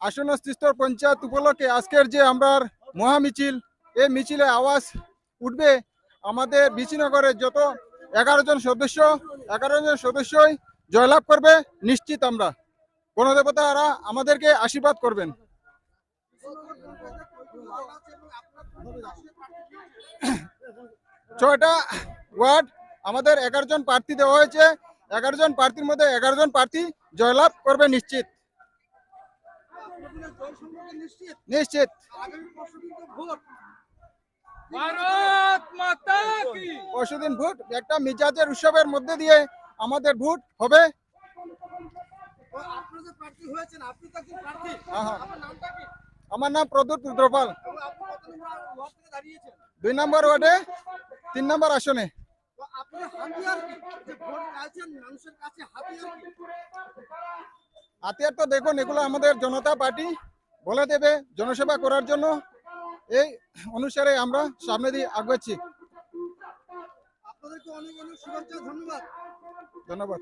আসন্ন স্তর পঞ্চায়েত উপলক্ষে আজকের যে আমরা মহামিছিল, এই মিছিলে আওয়াজ উঠবে আমাদের বিচিনগরের যত 11 জন সদস্যই জয়লাভ করবে নিশ্চিত। আমরা গণদেবতারা আমাদেরকে আশীর্বাদ করবেন। 6টা ওয়ার্ড আমাদের 11 জন প্রার্থী দেওয়া হয়েছে। 11 জন প্রার্থীর মধ্যে 11 জন প্রার্থী জয়লাভ করবে নিশ্চিত। নিশ্চিত। পরশুদিন ভোট একটা মিজাজের উৎসবের মধ্যে দিয়ে আমাদের ভোট হবে। আমার নাম প্রদ্যুৎ রুদ্রপাল, 2 নম্বর ওয়ার্ডে 3 নম্বর আসনে। হাতিয়ার তো দেখুন, এগুলো আমাদের জনতা পার্টি বলে দেবে জনসেবা করার জন্য। এই অনুসারে আমরা সামনে দিয়ে আগাচ্ছি। আপনাদেরকে অনেক অনেক শুভেচ্ছা, ধন্যবাদ। ধন্যবাদ।